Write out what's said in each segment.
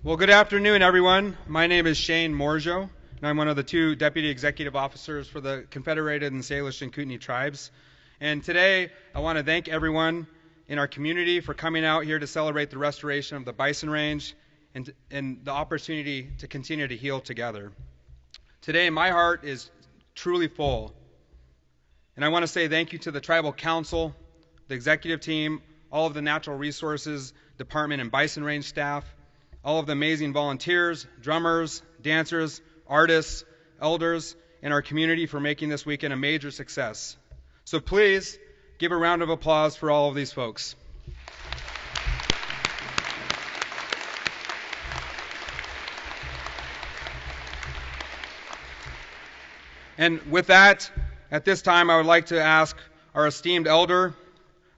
Well, good afternoon, everyone. My name is Shane Morjo, and I'm one of the two Deputy Executive Officers for the Confederated and Salish and Kootenai tribes. And today, I want to thank everyone in our community for coming out here to celebrate the restoration of the Bison Range and the opportunity to continue to heal together. Today, my heart is truly full, and I want to say thank you to the Tribal Council, the executive team, all of the Natural Resources Department and Bison Range staff, all of the amazing volunteers, drummers, dancers, artists, elders in our community for making this weekend a major success. So please give a round of applause for all of these folks. And with that, at this time, I would like to ask our esteemed elder,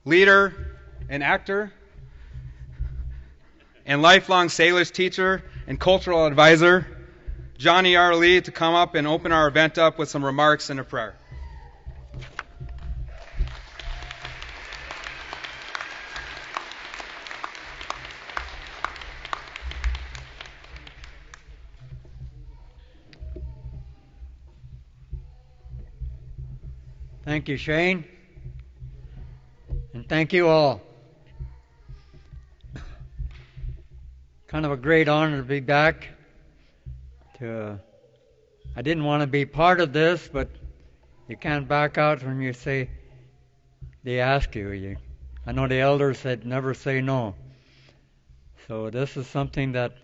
leader, and actor, and lifelong Salish teacher and cultural advisor, Johnny R. Lee, to come up and open our event up with some remarks and a prayer. Thank you, Shane, and thank you all. Kind of a great honor to be back. I didn't want to be part of this, but you can't back out when you say they ask you. I know the elders said never say no. So this is something that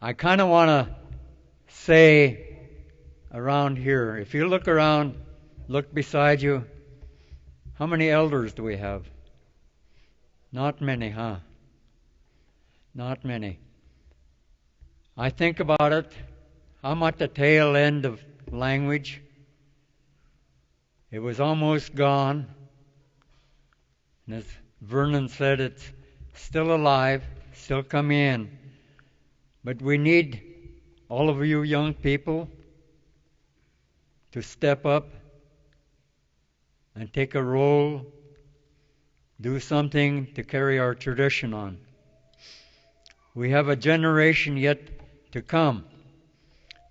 I kind of want to say around here. If you look around, look beside you, how many elders do we have? Not many, huh? Not many. I think about it. I'm at the tail end of language. It was almost gone. And as Vernon said, it's still alive, still coming in. But we need all of you young people to step up and take a role, do something to carry our tradition on. We have a generation yet to come.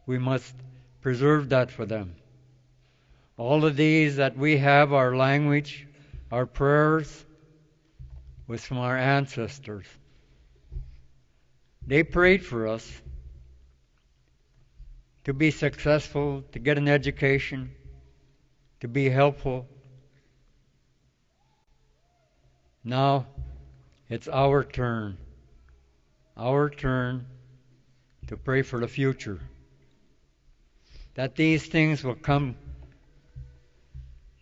We must preserve that for them. All of these that we have, our language, our prayers, was from our ancestors. They prayed for us to be successful, to get an education, to be helpful. Now it's our turn to pray for the future. That these things will come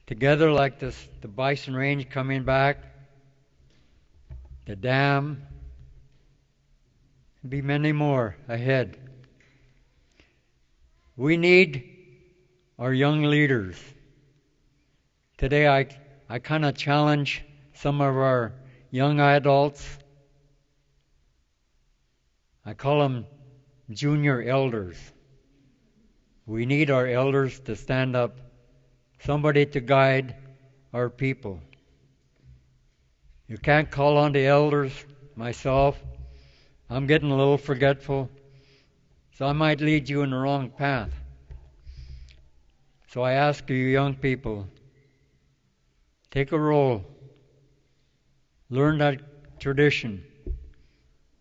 together like this, the Bison Range coming back, the dam, and be many more ahead. We need our young leaders. Today I kind of challenge some of our young adults. I call them junior elders. We need our elders to stand up, somebody to guide our people. You can't call on the elders, myself. I'm getting a little forgetful, so I might lead you in the wrong path. So I ask you young people, take a role, learn that tradition.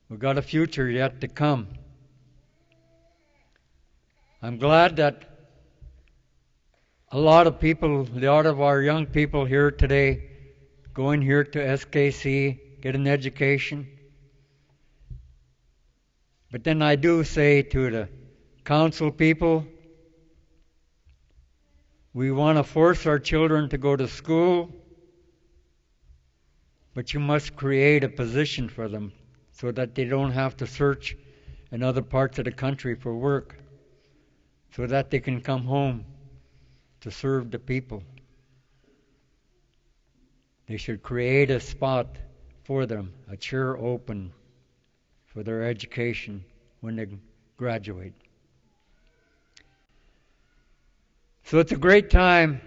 We've got a future yet to come. I'm glad that a lot of our young people here today, going here to SKC, get an education. But then I do say to the council people, we want to force our children to go to school, but you must create a position for them so that they don't have to search in other parts of the country for work, so that they can come home to serve the people. They should create a spot for them, a chair open for their education when they graduate. So it's a great time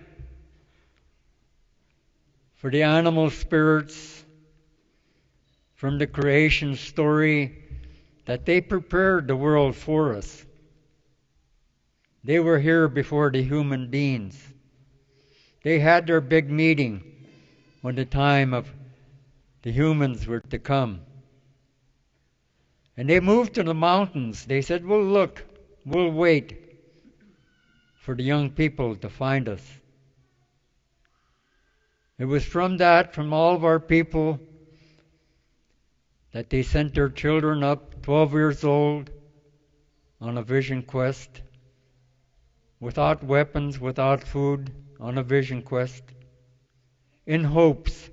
for the animal spirits from the creation story that they prepared the world for us. They were here before the human beings. They had their big meeting when the time of the humans were to come. And they moved to the mountains. They said, "Well, look, we'll wait for the young people to find us." It was from all of our people, that they sent their children up, 12 years old, on a vision quest, without weapons, without food, on a vision quest, in hopes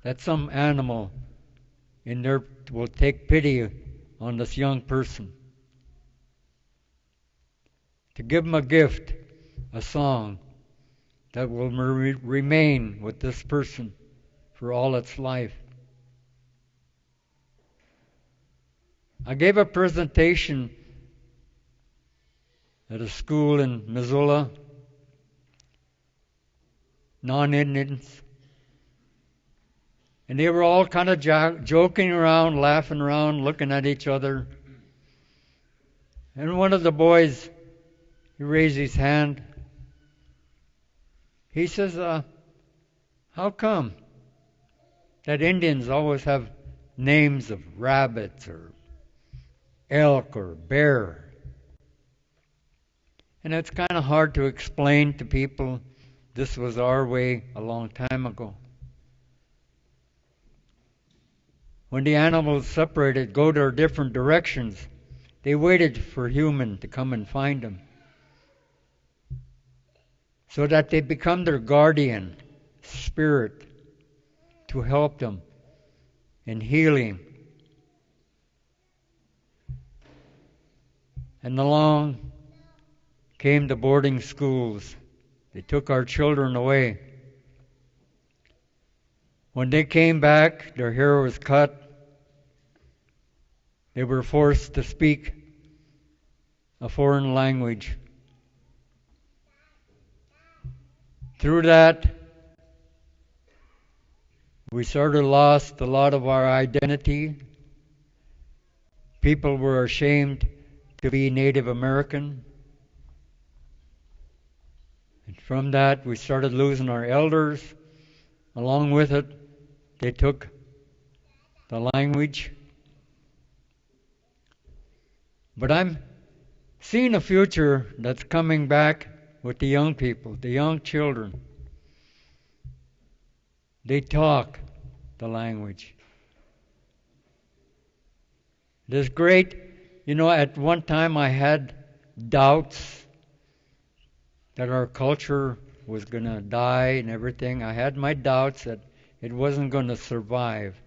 that some animal in there will take pity on this young person, to give him a gift, a song that will remain with this person for all its life. I gave a presentation at a school in Missoula, non-Indians, and they were all kind of joking around, laughing around, looking at each other. And one of the boys, he raised his hand. He says, "How come that Indians always have names of rabbits or elk or bear?" And it's kind of hard to explain to people. This was our way a long time ago. When the animals separated, go their different directions, they waited for human to come and find them, so that they become their guardian spirit to help them in healing. And along came the boarding schools. They took our children away. When they came back, their hair was cut. They were forced to speak a foreign language. Through that, we sort of lost a lot of our identity. People were ashamed to be Native American. And from that, we started losing our elders. Along with it, they took the language. But I'm seeing a future that's coming back with the young people, the young children. They talk the language. It is great. At one time I had doubts that our culture was going to die and everything. I had my doubts that it wasn't going to survive.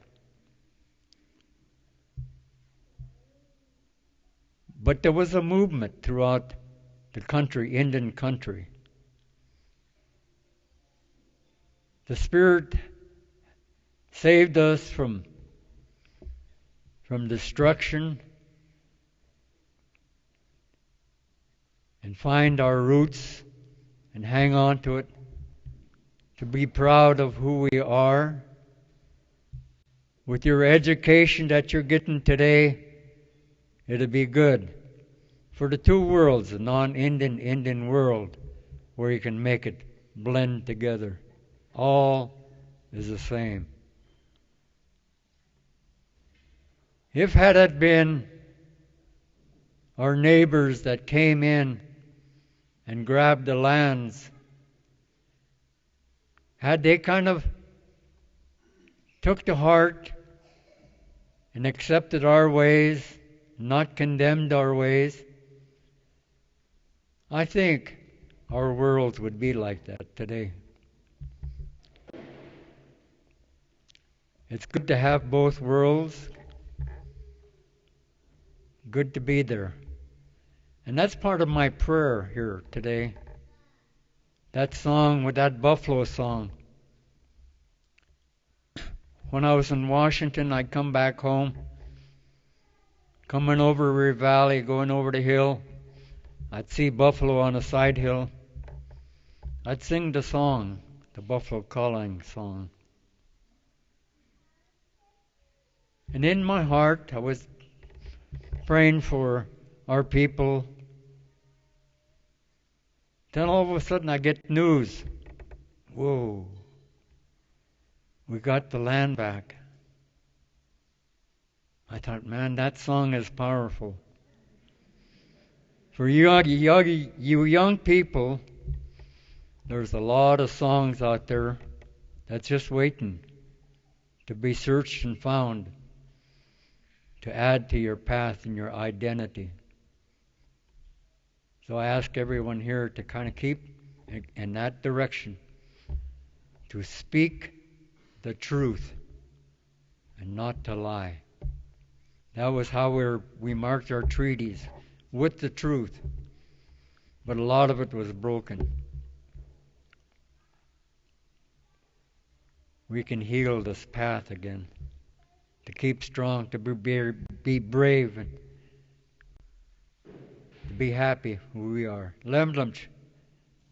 But there was a movement throughout the country, Indian country. The Spirit saved us from destruction, and find our roots and hang on to it, to be proud of who we are. With your education that you're getting today, it'll be good for the two worlds, the non-Indian, Indian world, where you can make it blend together. All is the same. If had it been our neighbors that came in and grabbed the lands, had they kind of took to heart and accepted our ways, not condemned our ways, I think our worlds would be like that today. It's good to have both worlds. Good to be there. And that's part of my prayer here today. That song, with that buffalo song. When I was in Washington, I'd come back home, coming over River Valley, going over the hill. I'd see buffalo on a side hill. I'd sing the song, the buffalo calling song. And in my heart, I was praying for our people. Then all of a sudden I get news. Whoa. We got the land back. I thought, man, that song is powerful. For you young people, there's a lot of songs out there that's just waiting to be searched and found, to add to your path and your identity. So I ask everyone here to kind of keep in that direction, to speak the truth and not to lie. That was how we marked our treaties, with the truth. But a lot of it was broken. We can heal this path again, to keep strong, to be brave, and to be happy who we are. Lemlemch,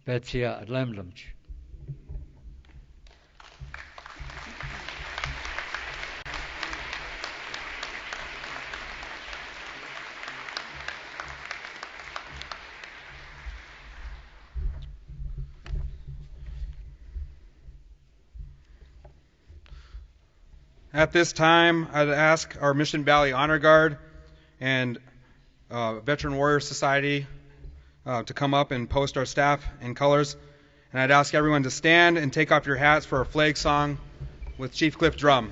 Betsia, Lemlemch. At this time, I'd ask our Mission Valley Honor Guard and Veteran Warrior Society to come up and post our staff and colors. And I'd ask everyone to stand and take off your hats for our flag song with Chief Cliff Drum.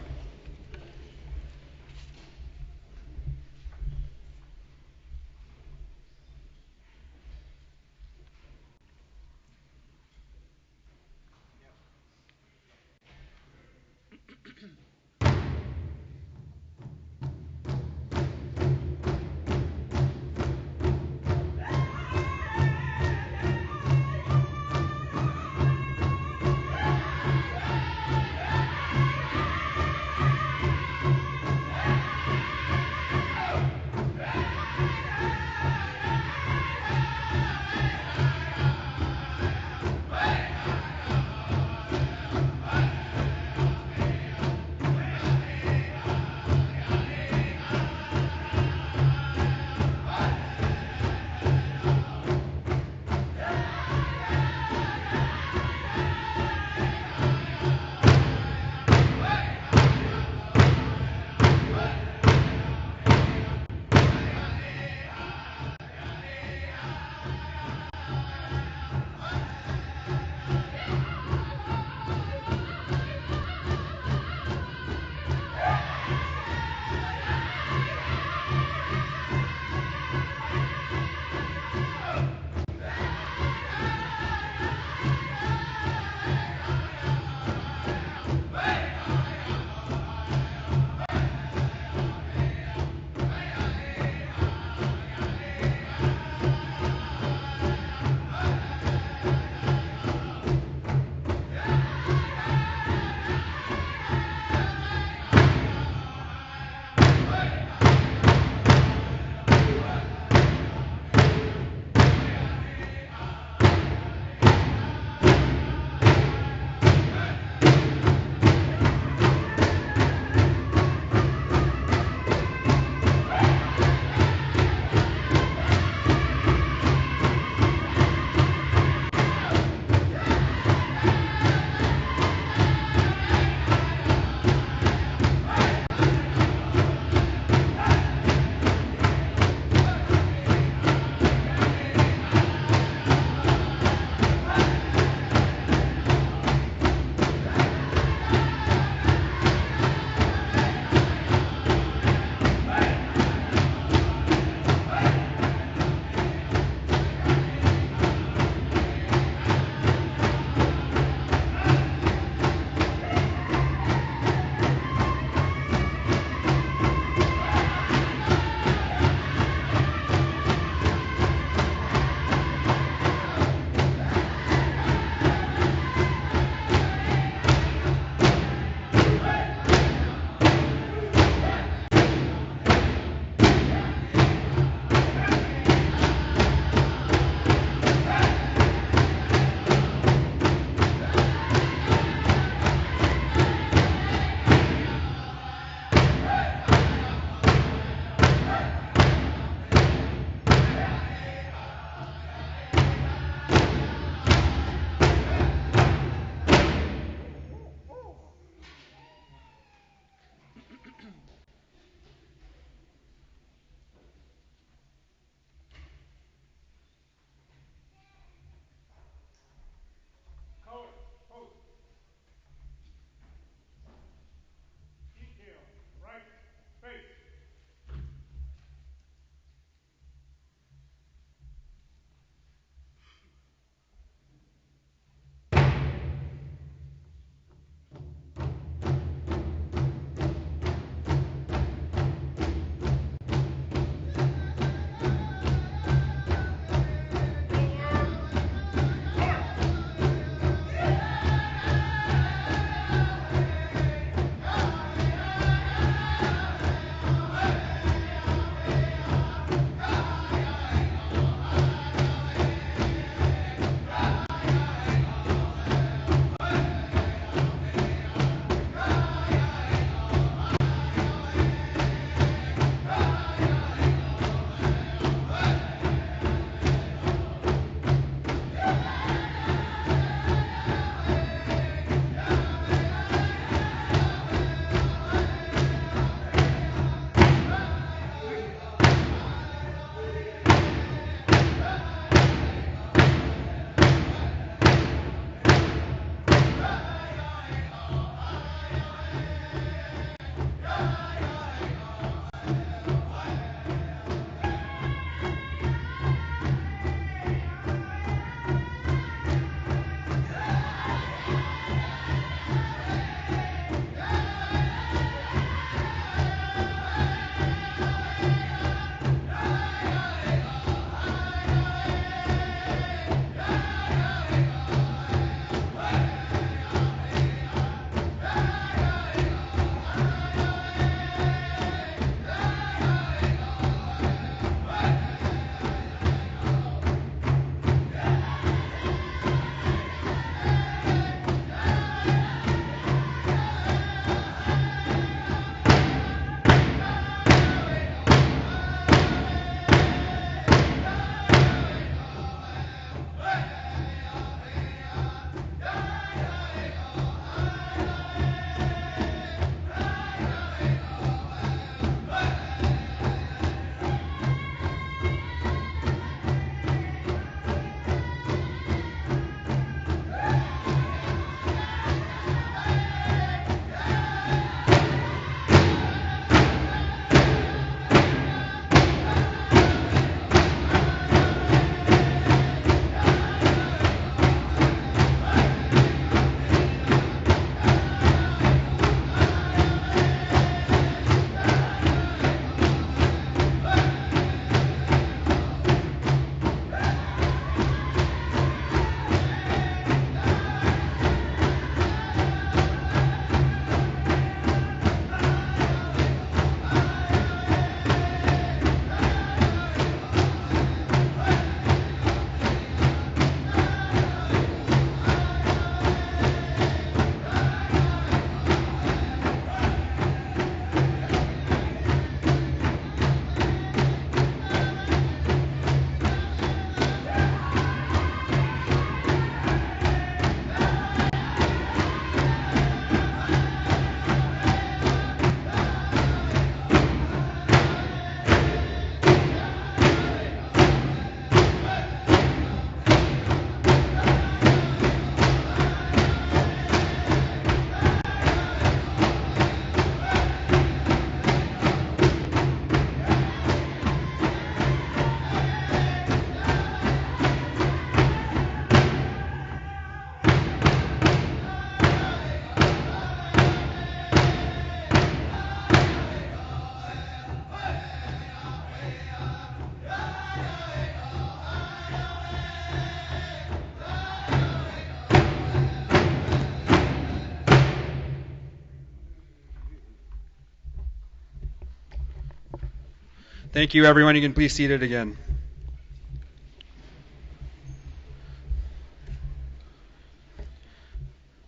Thank you, everyone. You can please seat it again.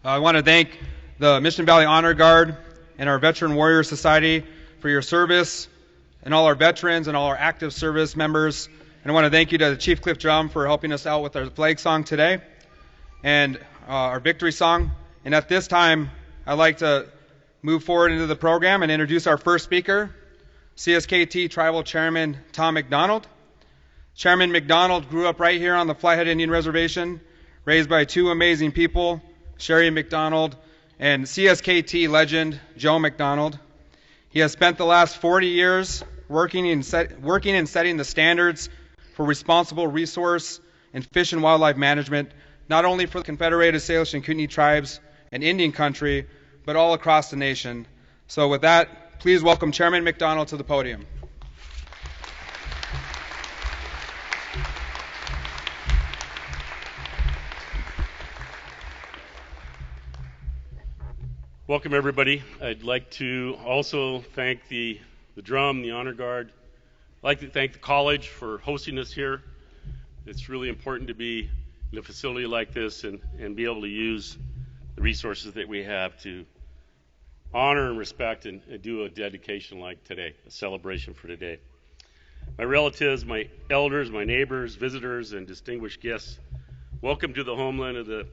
I want to thank the Mission Valley Honor Guard and our Veteran Warrior Society for your service, and all our veterans and all our active service members. And I want to thank you to the Chief Cliff Drum for helping us out with our flag song today and our victory song. And at this time, I'd like to move forward into the program and introduce our first speaker, CSKT Tribal Chairman Tom McDonald. Chairman McDonald grew up right here on the Flathead Indian Reservation, raised by two amazing people, Sherry McDonald and CSKT legend Joe McDonald. He has spent the last 40 years working and setting the standards for responsible resource and fish and wildlife management, not only for the Confederated Salish and Kootenai tribes and Indian country, but all across the nation. So with that, please welcome Chairman McDonald to the podium. Welcome, everybody. I'd like to also thank the Drum, the Honor Guard. I'd like to thank the college for hosting us here. It's really important to be in a facility like this and be able to use the resources that we have to honor and respect and do a dedication like today, a celebration for today. My relatives, my elders, my neighbors, visitors, and distinguished guests, welcome to the homeland of the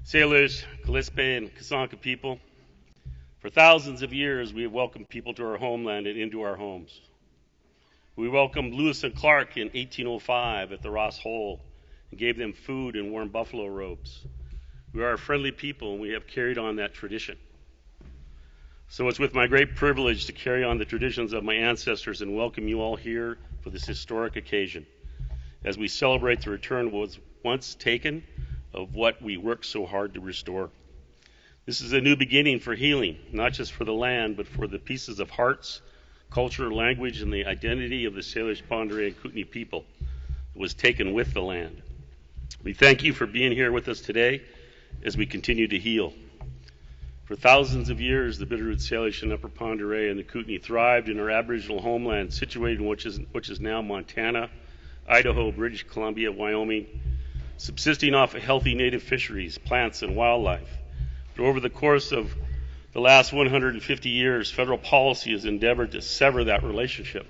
Salish, Gillespie, and Kasanka people. For thousands of years, we have welcomed people to our homeland and into our homes. We welcomed Lewis and Clark in 1805 at the Ross Hole and gave them food and warm buffalo robes. We are a friendly people, and we have carried on that tradition. So it's with my great privilege to carry on the traditions of my ancestors and welcome you all here for this historic occasion as we celebrate the return of what was once taken of what we worked so hard to restore. This is a new beginning for healing, not just for the land, but for the pieces of hearts, culture, language, and the identity of the Salish, Pondere, and Kootenai people that was taken with the land. We thank you for being here with us today as we continue to heal. For thousands of years, the Bitterroot Salish and Upper Pondere and the Kootenai thrived in our Aboriginal homeland, situated in which is now Montana, Idaho, British Columbia, Wyoming, subsisting off of healthy native fisheries, plants, and wildlife. But over the course of the last 150 years, federal policy has endeavored to sever that relationship.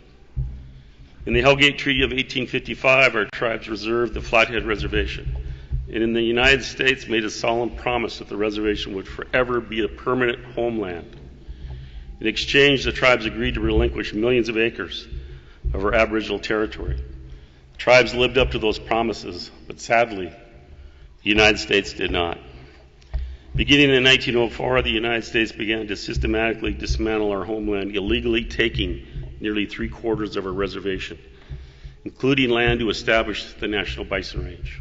In the Hellgate Treaty of 1855, our tribes reserved the Flathead Reservation, and in the United States made a solemn promise that the reservation would forever be a permanent homeland. In exchange, the tribes agreed to relinquish millions of acres of our Aboriginal territory. The tribes lived up to those promises, but sadly, the United States did not. Beginning in 1904, the United States began to systematically dismantle our homeland, illegally taking nearly 3/4 of our reservation, including land to establish the National Bison Range.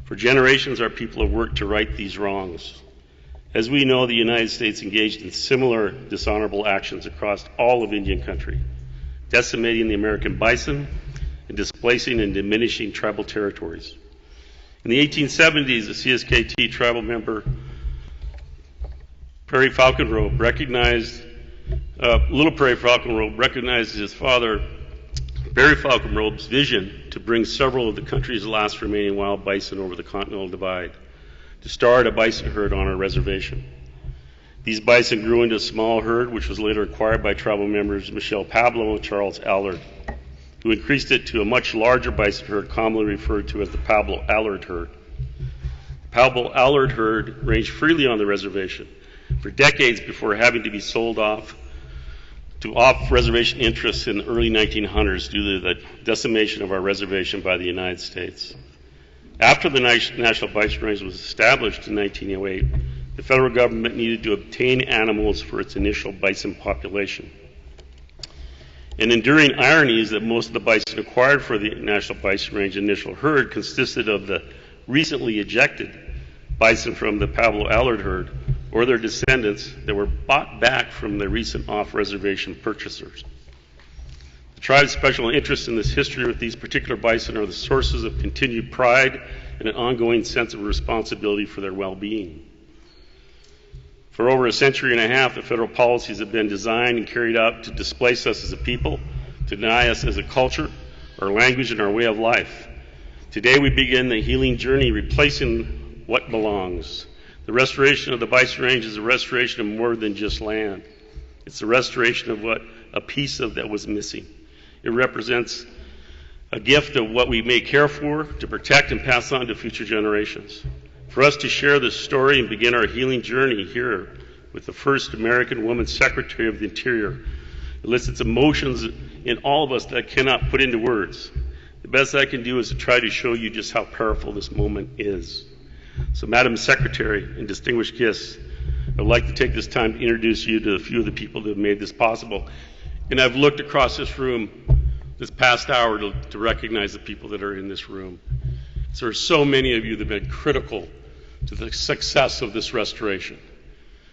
For generations, our people have worked to right these wrongs. As we know, the United States engaged in similar dishonorable actions across all of Indian country, decimating the American bison and displacing and diminishing tribal territories. In the 1870s, a CSKT tribal member, Little Prairie Falconrobe, recognized his father, Barry Falconrobe's vision to bring several of the country's last remaining wild bison over the Continental Divide to start a bison herd on our reservation. These bison grew into a small herd, which was later acquired by tribal members Michelle Pablo and Charles Allard, who increased it to a much larger bison herd commonly referred to as the Pablo-Allard herd. The Pablo-Allard herd ranged freely on the reservation for decades before having to be sold off to off-reservation interests in the early 1900s due to the decimation of our reservation by the United States. After the National Bison Range was established in 1908, the federal government needed to obtain animals for its initial bison population. An enduring irony is that most of the bison acquired for the National Bison Range initial herd consisted of the recently ejected bison from the Pablo-Allard herd or their descendants that were bought back from the recent off-reservation purchasers. The tribe's special interest in this history with these particular bison are the sources of continued pride and an ongoing sense of responsibility for their well-being. For over a century and a half, the federal policies have been designed and carried out to displace us as a people, to deny us as a culture, our language, and our way of life. Today we begin the healing journey, replacing what belongs. The restoration of the Bison Range is a restoration of more than just land. It's the restoration of a piece of that was missing. It represents a gift of what we may care for, to protect and pass on to future generations. For us to share this story and begin our healing journey here with the first American woman Secretary of the Interior elicits emotions in all of us that I cannot put into words. The best I can do is to try to show you just how powerful this moment is. So, Madam Secretary and distinguished guests, I would like to take this time to introduce you to a few of the people that have made this possible. And I've looked across this room this past hour to recognize the people that are in this room. So there are so many of you that have been critical to the success of this restoration.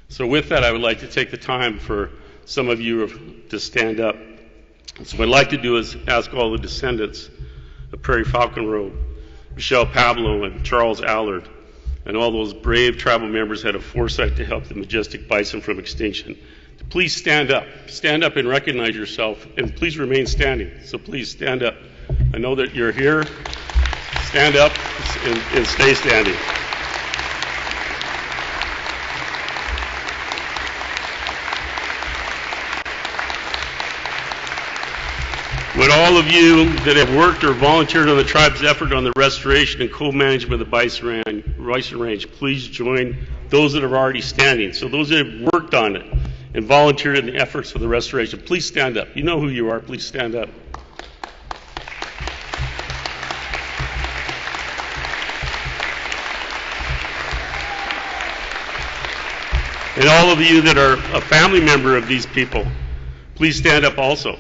So with that, I would like to take the time for some of you to stand up. So what I'd like to do is ask all the descendants of Prairie Falcon Road, Michelle Pablo and Charles Allard, and all those brave tribal members that had a foresight to help the majestic bison from extinction, to please stand up. Stand up and recognize yourself, and please remain standing. So please stand up. I know that you're here. Stand up and stay standing. Would all of you that have worked or volunteered on the tribe's effort on the restoration and co-management of the Bison Range, please join those that are already standing. So those that have worked on it and volunteered in the efforts for the restoration, please stand up. You know who you are. Please stand up. And all of you that are a family member of these people, please stand up also.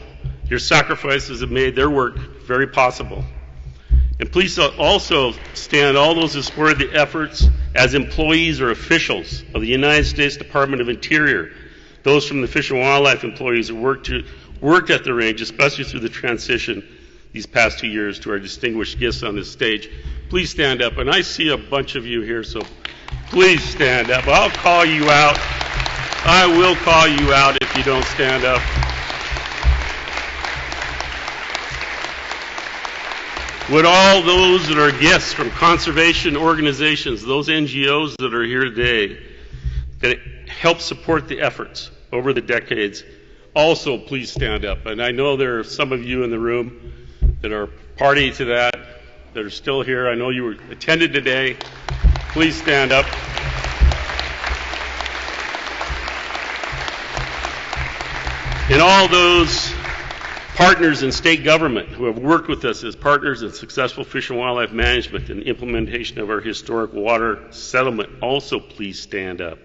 Your sacrifices have made their work very possible. And please also stand, all those who supported the efforts as employees or officials of the United States Department of Interior, those from the Fish and Wildlife employees who worked at the range, especially through the transition these past 2 years, to our distinguished guests on this stage. Please stand up. And I see a bunch of you here, so please stand up. I'll call you out. I will call you out if you don't stand up. Would all those that are guests from conservation organizations, those NGOs that are here today, that help support the efforts over the decades, also please stand up. And I know there are some of you in the room that are party to that are still here. I know you were attended today. Please stand up. And all those partners in state government who have worked with us as partners in successful fish and wildlife management and implementation of our historic water settlement, also please stand up.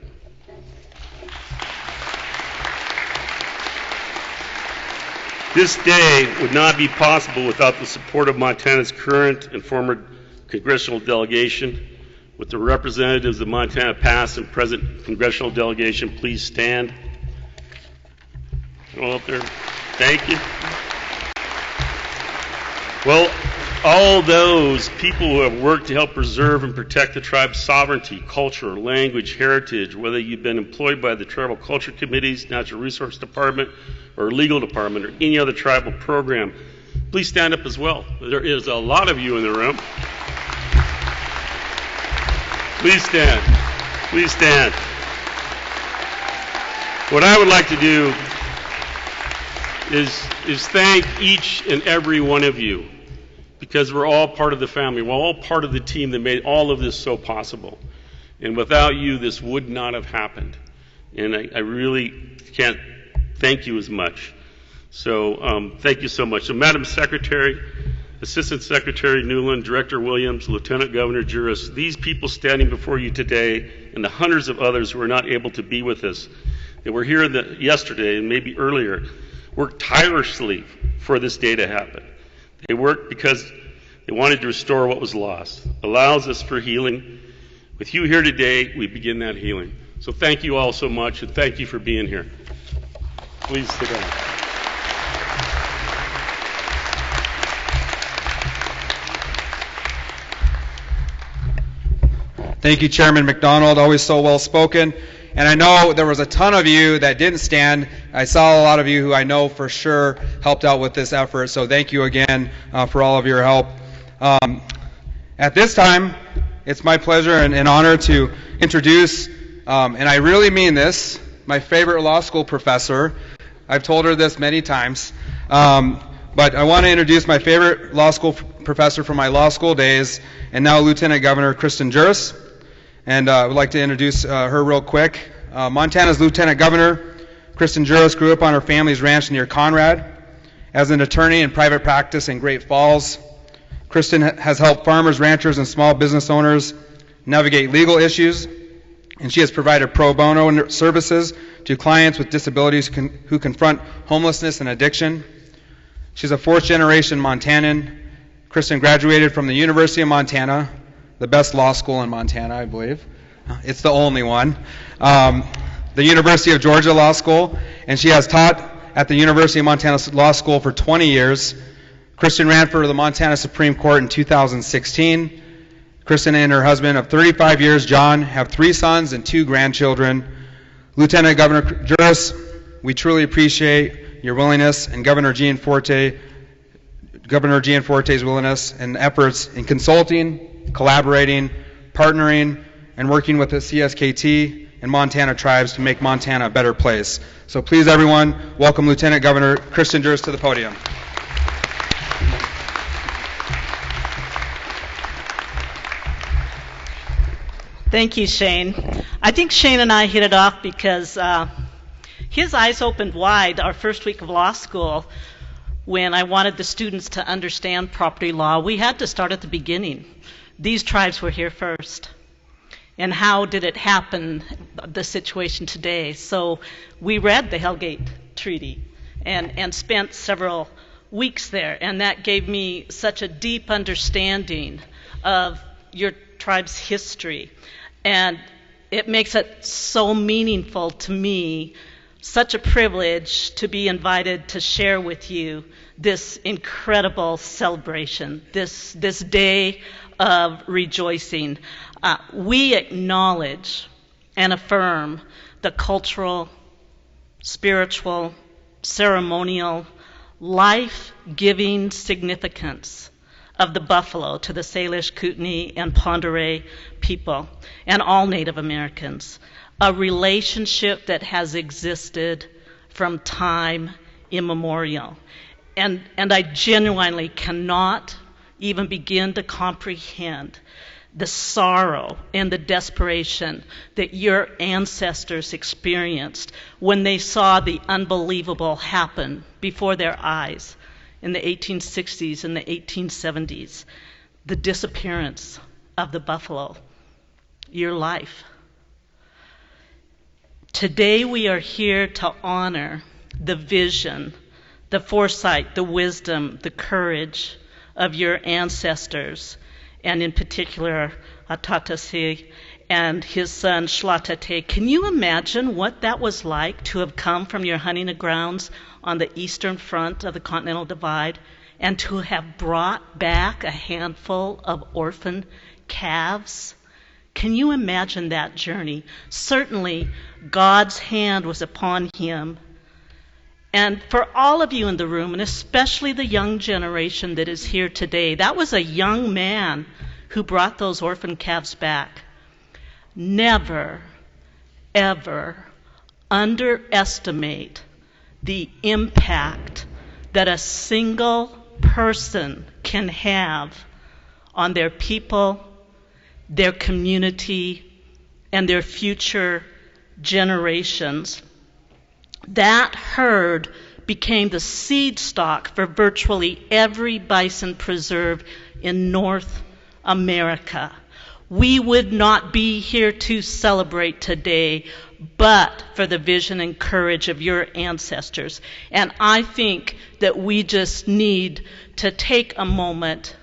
This day would not be possible without the support of Montana's current and former congressional delegation. With the representatives of Montana past and present congressional delegation, please stand. Go up there. Thank you. Well, all those people who have worked to help preserve and protect the tribe's sovereignty, culture, language, heritage, whether you've been employed by the tribal culture committees, natural resource department, or legal department, or any other tribal program, please stand up as well. There is a lot of you in the room. Please stand. Please stand. What I would like to do is thank each and every one of you, because we're all part of the family. We're all part of the team that made all of this so possible. And without you, this would not have happened. And I really can't thank you as much. So thank you so much. So Madam Secretary, Assistant Secretary Newland, Director Williams, Lieutenant Governor Juris, these people standing before you today, and the hundreds of others who are not able to be with us, that were here yesterday and maybe earlier, worked tirelessly for this day to happen. They worked because they wanted to restore what was lost. Allows us for healing. With you here today, we begin that healing. So thank you all so much, and thank you for being here. Please sit down. Thank you, Chairman McDonald. Always so well spoken. And I know there was a ton of you that didn't stand. I saw a lot of you who I know for sure helped out with this effort, so thank you again for all of your help. At this time, it's my pleasure and honor to introduce, and I really mean this, my favorite law school professor. I've told her this many times, but I want to introduce my favorite law school professor from my law school days, and now Lieutenant Governor Kristen Juris. And I would like to introduce her real quick. Montana's Lieutenant Governor Kristen Juris grew up on her family's ranch near Conrad. As an attorney in private practice in Great Falls, Kristen has helped farmers, ranchers, and small business owners navigate legal issues, and she has provided pro bono services to clients with disabilities who confront homelessness and addiction. She's a fourth-generation Montanan. Kristen graduated from the University of Montana, the best law school in Montana, I believe. It's the only one. The University of Georgia Law School, and she has taught at the University of Montana Law School for 20 years. Kristen ran for the Montana Supreme Court in 2016. Kristen and her husband of 35 years, John, have 3 sons and 2 grandchildren. Lieutenant Governor Juris, we truly appreciate your willingness, and Governor Gianforte's willingness and efforts in consulting, collaborating, partnering, and working with the CSKT and Montana tribes to make Montana a better place. So please, everyone, welcome Lieutenant Governor Kristen Juris to the podium. Thank you, Shane. I think Shane and I hit it off because his eyes opened wide our first week of law school when I wanted the students to understand property law. We had to start at the beginning. These tribes were here first. And how did it happen, the situation today? So we read the Hellgate Treaty and spent several weeks there, and that gave me such a deep understanding of your tribe's history. And it makes it so meaningful to me, such a privilege to be invited to share with you this incredible celebration, this day of rejoicing. We acknowledge and affirm the cultural, spiritual, ceremonial, life-giving significance of the buffalo to the Salish, Kootenai, and Pend Oreille people, and all Native Americans, a relationship that has existed from time immemorial. And I genuinely cannot even begin to comprehend the sorrow and the desperation that your ancestors experienced when they saw the unbelievable happen before their eyes in the 1860s and the 1870s, the disappearance of the buffalo, your life. Today we are here to honor the vision, the foresight, the wisdom, the courage of your ancestors, and in particular Atatasi and his son Shlatate. Can you imagine what that was like to have come from your hunting grounds on the eastern front of the Continental Divide and to have brought back a handful of orphan calves? Can you imagine that journey? Certainly God's hand was upon him. And for all of you in the room, and especially the young generation that is here today, that was a young man who brought those orphan calves back. Never, ever underestimate the impact that a single person can have on their people, their community, and their future generations. That herd became the seed stock for virtually every bison preserve in North America. We would not be here to celebrate today but for the vision and courage of your ancestors. And I think that we just need to take a moment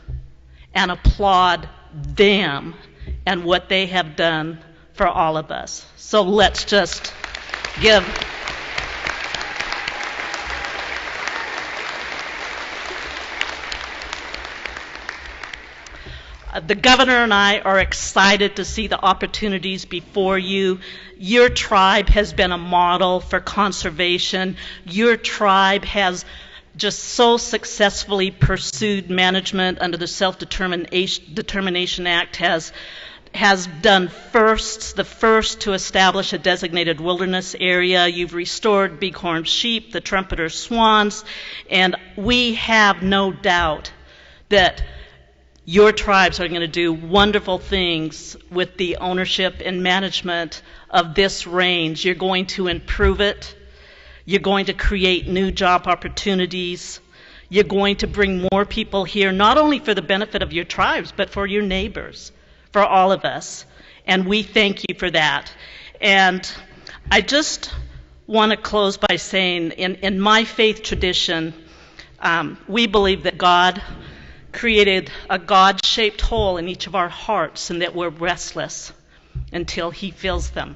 and applaud them and what they have done for all of us. So let's just give The governor and I are excited to see the opportunities before you. Your tribe has been a model for conservation. Your tribe has just so successfully pursued management under the Self-Determination Act, has done the first to establish a designated wilderness area. You've restored bighorn sheep, the trumpeter swans, and we have no doubt that your tribes are going to do wonderful things with the ownership and management of this range. You're going to improve it. You're going to create new job opportunities. You're going to bring more people here, not only for the benefit of your tribes, but for your neighbors, for all of us. And we thank you for that. And I just want to close by saying, in my faith tradition, we believe that God created a God-shaped hole in each of our hearts and that we're restless until He fills them.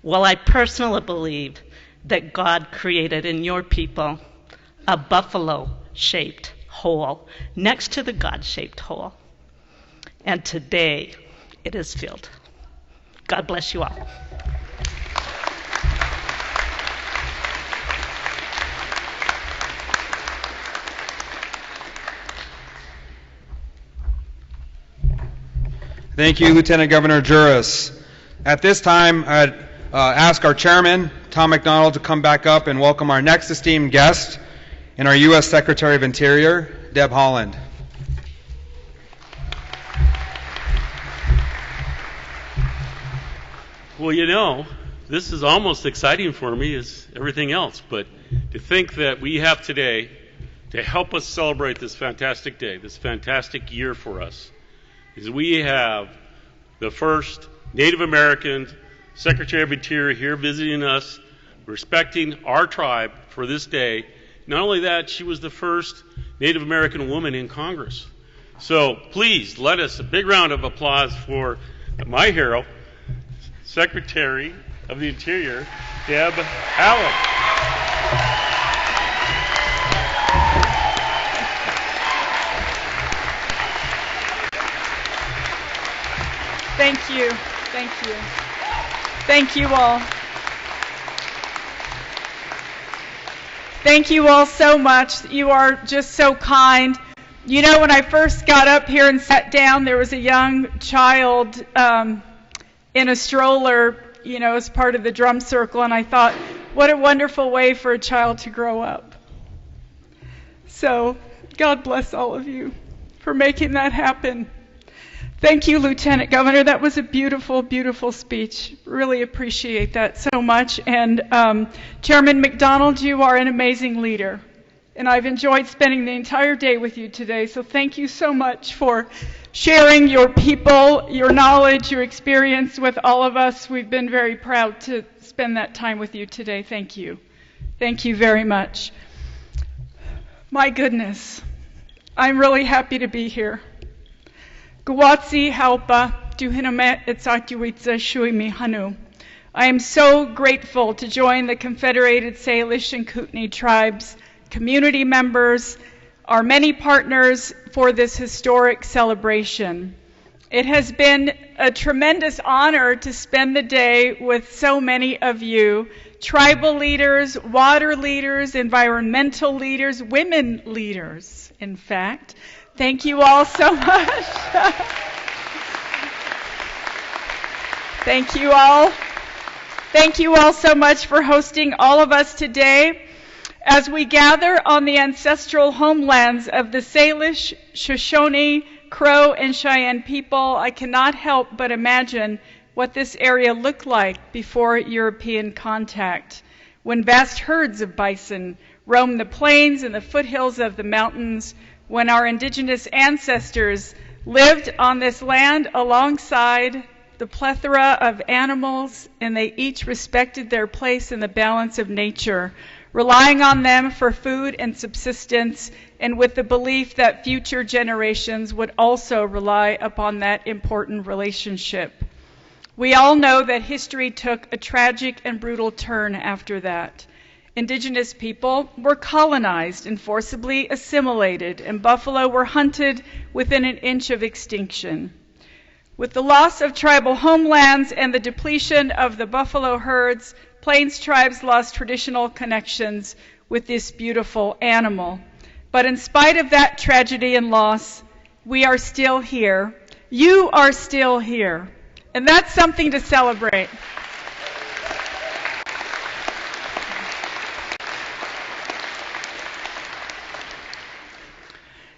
Well, I personally believe that God created in your people a buffalo-shaped hole next to the God-shaped hole. And today it is filled. God bless you all. Thank you, Lieutenant Governor Juris. At this time, I'd ask our chairman, Tom McDonald, to come back up and welcome our next esteemed guest and our U.S. Secretary of Interior, Deb Haaland. Well, you know, this is almost exciting for me as everything else, but to think that we have today to help us celebrate this fantastic day, this fantastic year for us, is we have the first Native American Secretary of Interior here visiting us, respecting our tribe for this day. Not only that, she was the first Native American woman in Congress. So please let us a big round of applause for my hero, Secretary of the Interior, Deb Haaland. Thank you. Thank you. Thank you all. Thank you all so much. You are just so kind. You know, when I first got up here and sat down, there was a young child in a stroller, you know, as part of the drum circle, and I thought, what a wonderful way for a child to grow up. So, God bless all of you for making that happen. Thank you, Lieutenant Governor. That was a beautiful, beautiful speech. Really appreciate that so much. And Chairman McDonald, you are an amazing leader. And I've enjoyed spending the entire day with you today. So thank you so much for sharing your people, your knowledge, your experience with all of us. We've been very proud to spend that time with you today. Thank you. Thank you very much. My goodness, I'm really happy to be here. Gwatsi Halpa Duhinamet Etsatuitza Shui Mihanu. I am so grateful to join the Confederated Salish and Kootenai tribes, community members, our many partners for this historic celebration. It has been a tremendous honor to spend the day with so many of you, tribal leaders, water leaders, environmental leaders, women leaders, in fact. Thank you all so much. Thank you all. Thank you all so much for hosting all of us today. As we gather on the ancestral homelands of the Salish, Shoshone, Crow, and Cheyenne people, I cannot help but imagine what this area looked like before European contact, when vast herds of bison roamed the plains and the foothills of the mountains, when our indigenous ancestors lived on this land alongside the plethora of animals, and they each respected their place in the balance of nature, relying on them for food and subsistence, and with the belief that future generations would also rely upon that important relationship. We all know that history took a tragic and brutal turn after that. Indigenous people were colonized and forcibly assimilated, and buffalo were hunted within an inch of extinction. With the loss of tribal homelands and the depletion of the buffalo herds, Plains tribes lost traditional connections with this beautiful animal. But in spite of that tragedy and loss, we are still here. You are still here. And that's something to celebrate.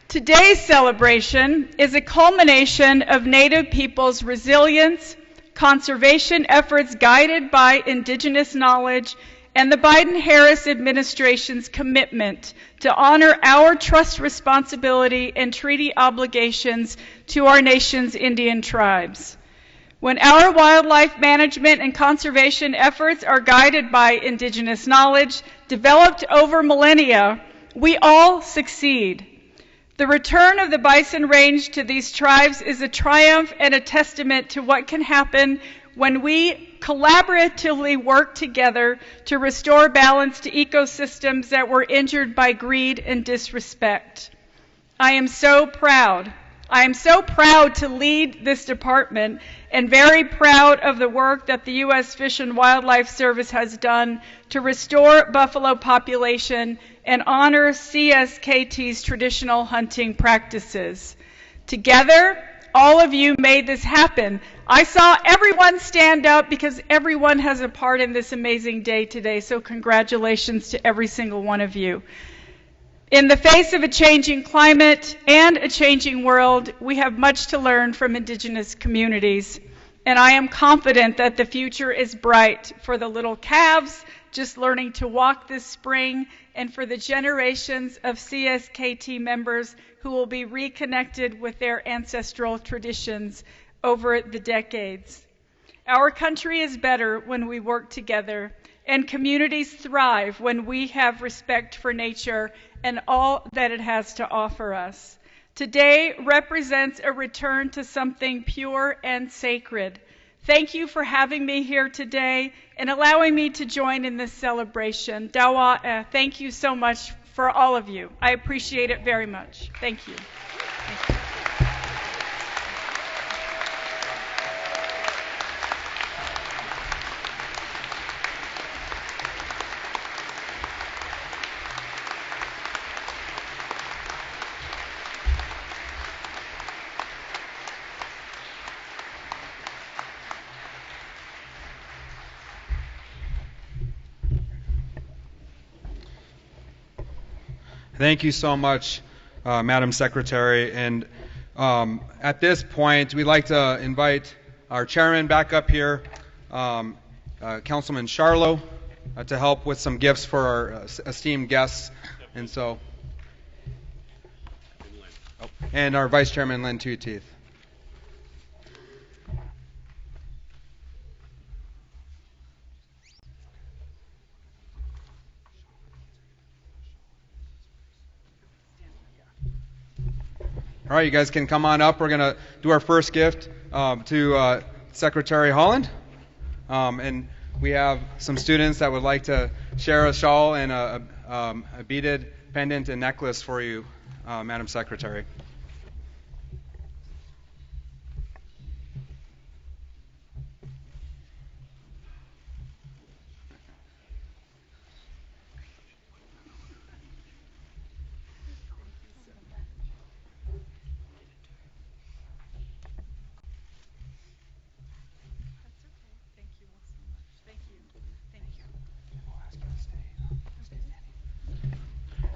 Today's celebration is a culmination of Native peoples' resilience, conservation efforts guided by Indigenous knowledge, and the Biden-Harris administration's commitment to honor our trust responsibility and treaty obligations to our nation's Indian tribes. When our wildlife management and conservation efforts are guided by Indigenous knowledge developed over millennia, we all succeed. The return of the Bison Range to these tribes is a triumph and a testament to what can happen when we collaboratively work together to restore balance to ecosystems that were injured by greed and disrespect. I am so proud. I am so proud to lead this department and very proud of the work that the U.S. Fish and Wildlife Service has done to restore buffalo population and honor CSKT's traditional hunting practices. Together, all of you made this happen. I saw everyone stand up because everyone has a part in this amazing day today, so congratulations to every single one of you. In the face of a changing climate and a changing world, we have much to learn from Indigenous communities, and I am confident that the future is bright for the little calves just learning to walk this spring, and for the generations of CSKT members who will be reconnected with their ancestral traditions over the decades. Our country is better when we work together, and communities thrive when we have respect for nature and all that it has to offer us. Today represents a return to something pure and sacred. Thank you for having me here today and allowing me to join in this celebration. Dawa, thank you so much for all of you. I appreciate it very much. Thank you. Thank you. Thank you so much, Madam Secretary. And at this point, we'd like to invite our chairman back up here, Councilman Charlo, to help with some gifts for our esteemed guests. And so, and our Vice Chairman, Len Two-Teeth. All right, you guys can come on up. We're going to do our first gift to Secretary Haaland. And we have some students that would like to share a shawl and a beaded pendant and necklace for you, Madam Secretary.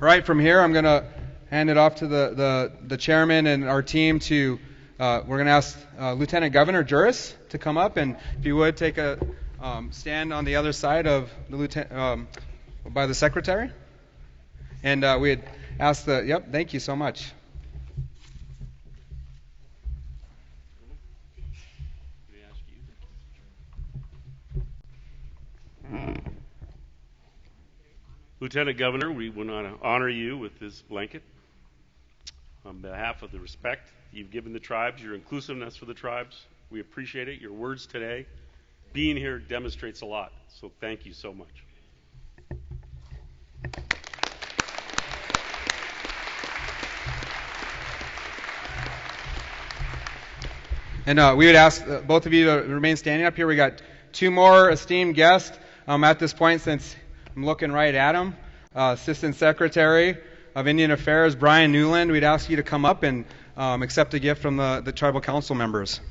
All right, from here, I'm going to hand it off to the chairman and our team to, we're going to ask Lieutenant Governor Juris to come up, and if you would, take a stand on the other side of the lieutenant, by the secretary. And we had asked yep, thank you so much. Lieutenant Governor, we want to honor you with this blanket on behalf of the respect you've given the tribes, your inclusiveness for the tribes. We appreciate it. Your words today, being here demonstrates a lot. So thank you so much. And we would ask both of you to remain standing up here. We got two more esteemed guests at this point, since I'm looking right at them. Assistant Secretary of Indian Affairs, Brian Newland. We'd ask you to come up and accept a gift from the tribal council members.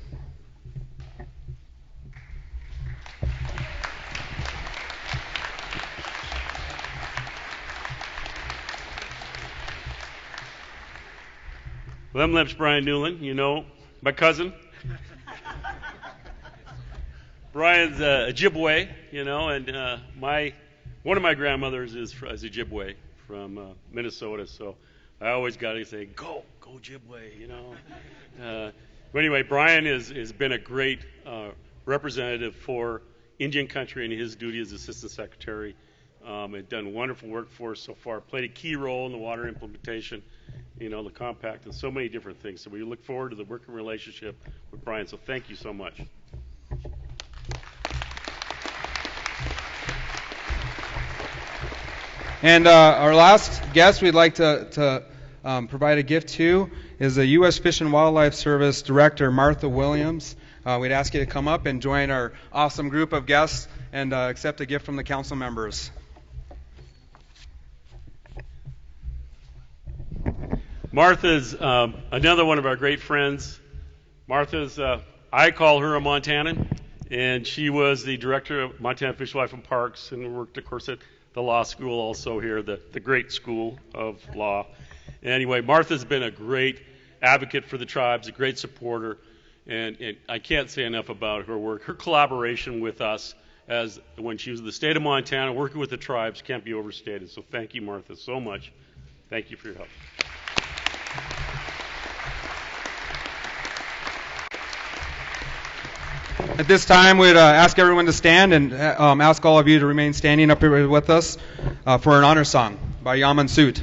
Lemlep's Brian Newland, you know, my cousin. Brian's a Ojibwe, you know, and one of my grandmothers is Ojibwe from Minnesota, so I always got to say, go Ojibwe, you know. But anyway, Brian has been a great representative for Indian country in his duty as Assistant Secretary. And done wonderful work for us so far. Played a key role in the water implementation, you know, the compact, and so many different things. So we look forward to the working relationship with Brian. So thank you so much. And our last guest we'd like to provide a gift to is the U.S. Fish and Wildlife Service Director, Martha Williams. We'd ask you to come up and join our awesome group of guests and accept a gift from the council members. Martha's another one of our great friends. Martha's, I call her a Montanan, and she was the director of Montana Fish, Wildlife, and Parks, and worked, of course, at the law school also here, the great school of law. Anyway, Martha's been a great advocate for the tribes, a great supporter, and I can't say enough about her work. Her collaboration with us as when she was in the state of Montana working with the tribes can't be overstated. So thank you, Martha, so much. Thank you for your help. At this time, we'd ask everyone to stand and ask all of you to remain standing up here with us for an honor song by Yaman Soot.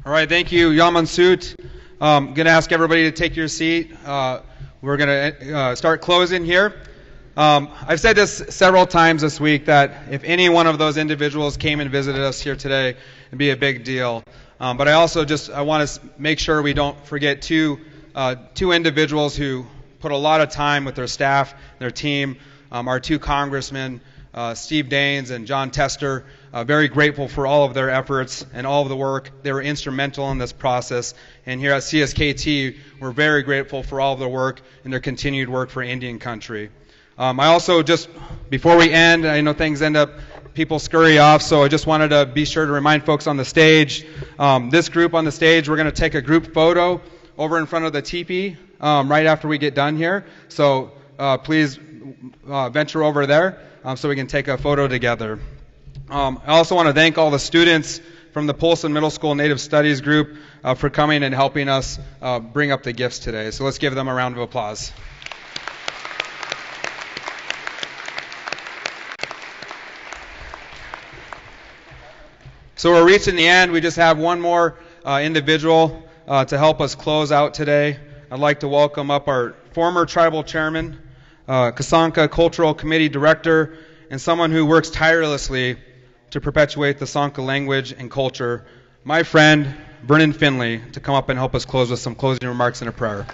All right, thank you, Yamansut. I'm going to ask everybody to take your seat. We're going to start closing here. I've said this several times this week that if any one of those individuals came and visited us here today, it'd be a big deal. But I also I want to make sure we don't forget two individuals who put a lot of time with their staff, their team, our two congressmen, Steve Daines and John Tester. Very grateful for all of their efforts and all of the work. They were instrumental in this process. And here at CSKT, we're very grateful for all of their work and their continued work for Indian country. I also before we end, I know things people scurry off, so I just wanted to be sure to remind folks on the stage, this group on the stage, we're going to take a group photo over in front of the teepee right after we get done here. So please venture over there so we can take a photo together. I also want to thank all the students from the Polson Middle School Native Studies group for coming and helping us bring up the gifts today. So let's give them a round of applause. So we're reaching the end. We just have one more individual to help us close out today. I'd like to welcome up our former tribal chairman, Kasanka Cultural Committee Director, and someone who works tirelessly to perpetuate the Sanka language and culture, my friend, Vernon Finley, to come up and help us close with some closing remarks and a prayer.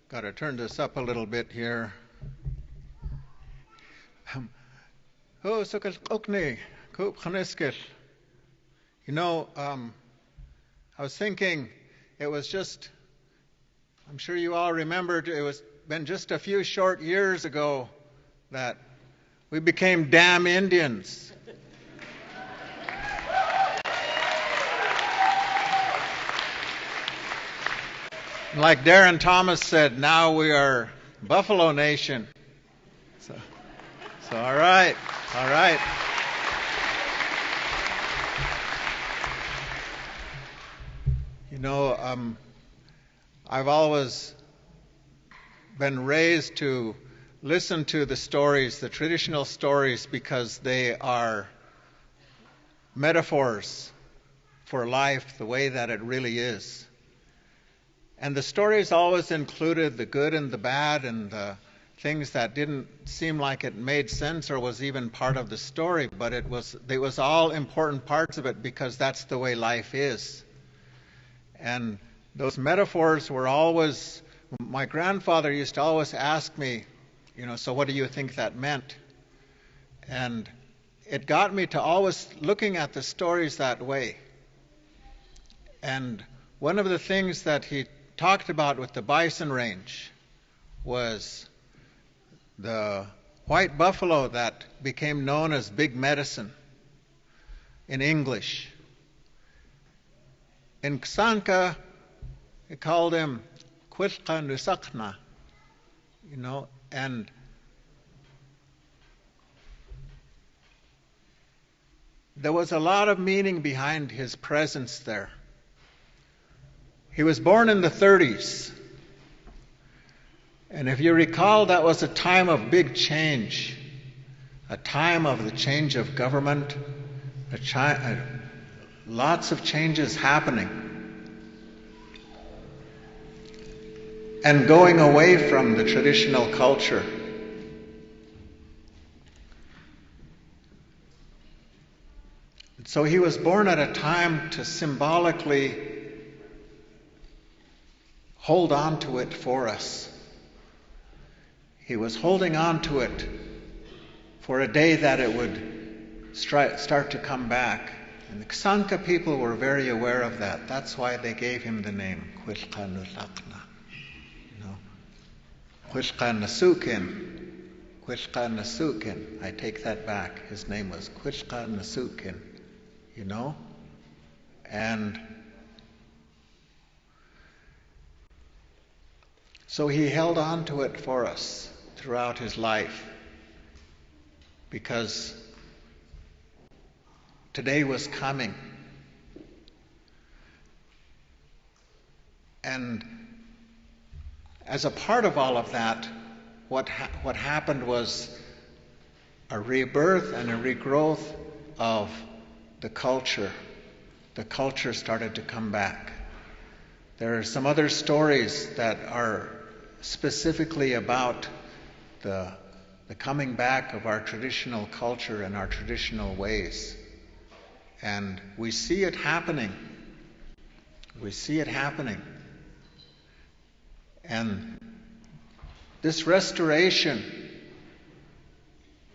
Got to turn this up a little bit here. Oh, you know, I was thinking it was just, I'm sure you all remembered, it was been just a few short years ago that we became damn Indians. Like Darren Thomas said, now we are Buffalo Nation. So all right. You know, I've always been raised to listen to the stories, the traditional stories, because they are metaphors for life the way that it really is. And the stories always included the good and the bad and the things that didn't seem like it made sense or was even part of the story, but it was all important parts of it because that's the way life is. And those metaphors were always, my grandfather used to always ask me, you know, so what do you think that meant? And it got me to always looking at the stories that way. And one of the things that he talked about with the Bison Range was the white buffalo that became known as Big Medicine in English. In Kasanka, they called him Quilqa Nusakna, you know, and there was a lot of meaning behind his presence there. He was born in the 30s. And if you recall, that was a time of big change, a time of the change of government, lots of changes happening, and going away from the traditional culture. So he was born at a time to symbolically hold on to it for us. He was holding on to it for a day that it would start to come back. And the Kasanka people were very aware of that. That's why they gave him the name Quilqa Nulakna. You know, Quilqa Nasukin. I take that back. His name was Quilqa Nasukin. You know? And so he held on to it for us throughout his life, because Today was coming. And as a part of all of that, what happened was a rebirth and a regrowth of the culture. The culture started to come back. There are some other stories that are specifically about the coming back of our traditional culture and our traditional ways. And we see it happening. We see it happening. And this restoration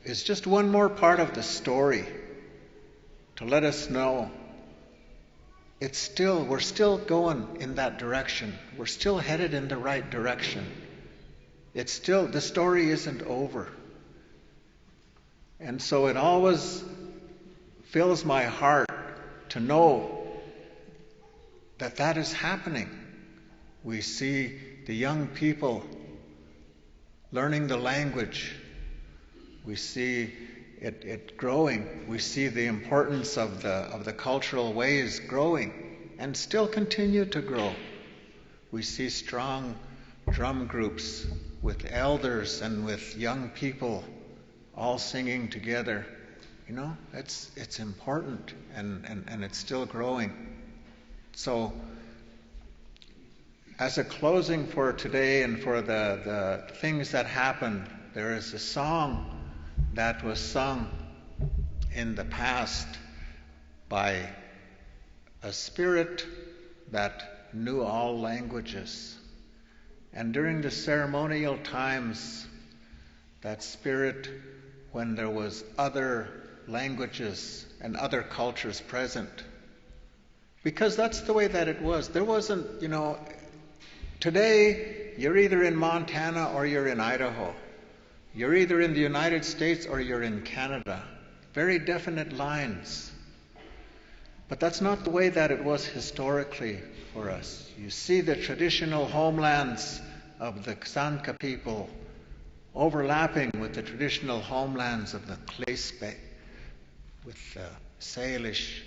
is just one more part of the story to let us know we're still going in that direction. We're still headed in the right direction. The story isn't over. And so it always fills my heart to know that is happening. We see the young people learning the language. We see it growing. We see the importance of the cultural ways growing and still continue to grow. We see strong drum groups with elders and with young people all singing together. You know, it's important and it's still growing. So as a closing for today and for the things that happened, there is a song that was sung in the past by a spirit that knew all languages. And during the ceremonial times, that spirit, when there was other languages and other cultures present, because that's the way that it was. There wasn't, today you're either in Montana or you're in Idaho. You're either in the United States or you're in Canada. Very definite lines. But that's not the way that it was historically for us. You see the traditional homelands of the Xanca people overlapping with the traditional homelands of the Klespe, with the Salish,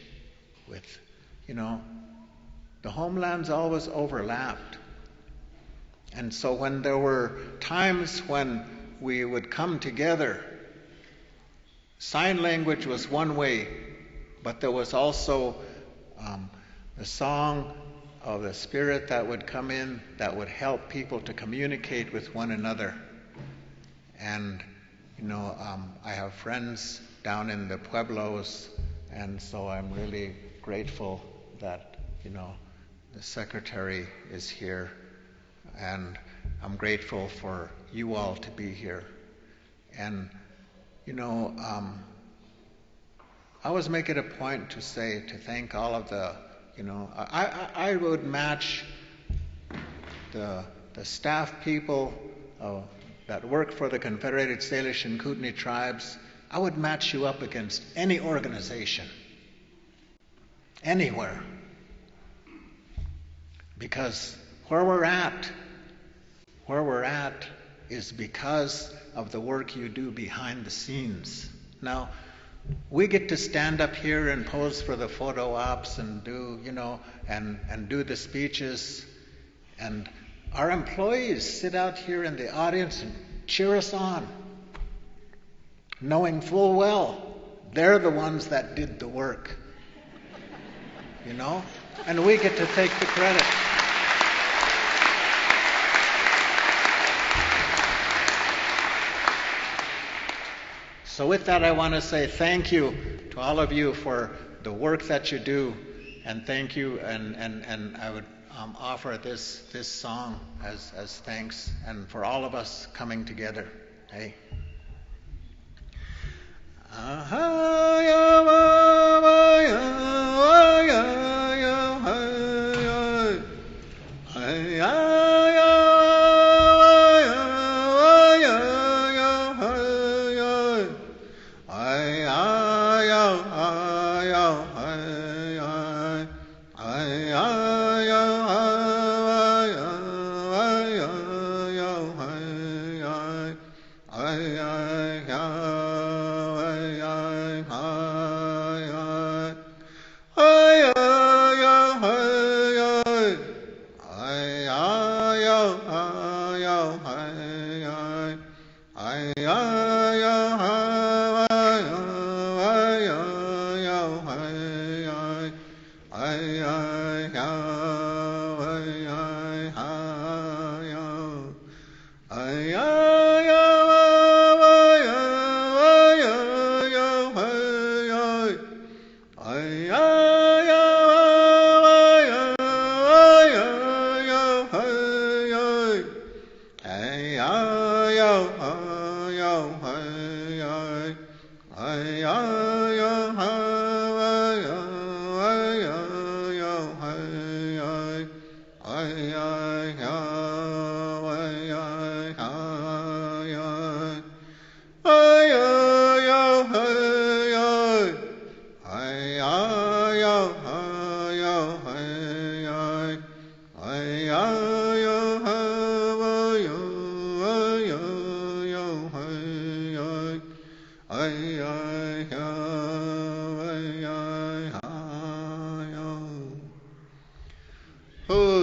with, the homelands always overlapped. And so when there were times when we would come together, sign language was one way, but there was also the song of the spirit that would come in that would help people to communicate with one another. And, I have friends down in the Pueblos, and so I'm really grateful that, the secretary is here. And I'm grateful for you all to be here. And, I always make it a point to thank all of the, I would match the staff people that work for the Confederated Salish and Kootenai tribes. I would match you up against any organization, anywhere. Because where we're at is because of the work you do behind the scenes. Now, we get to stand up here and pose for the photo ops and do, and do the speeches. And our employees sit out here in the audience and cheer us on, knowing full well they're the ones that did the work. And we get to take the credit. So with that, I want to say thank you to all of you for the work that you do, and thank you, and I would offer this song as thanks, and for all of us coming together. Hey.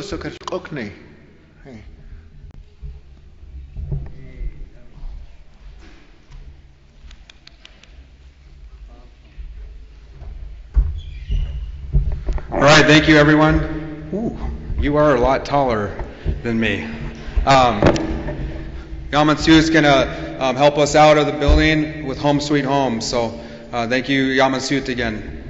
CSKT Kootenai. Hey. All right, thank you, everyone. Ooh, you are a lot taller than me. Yaman Sue is going to help us out of the building with Home Sweet Home. So thank you, Yaman Sue, again.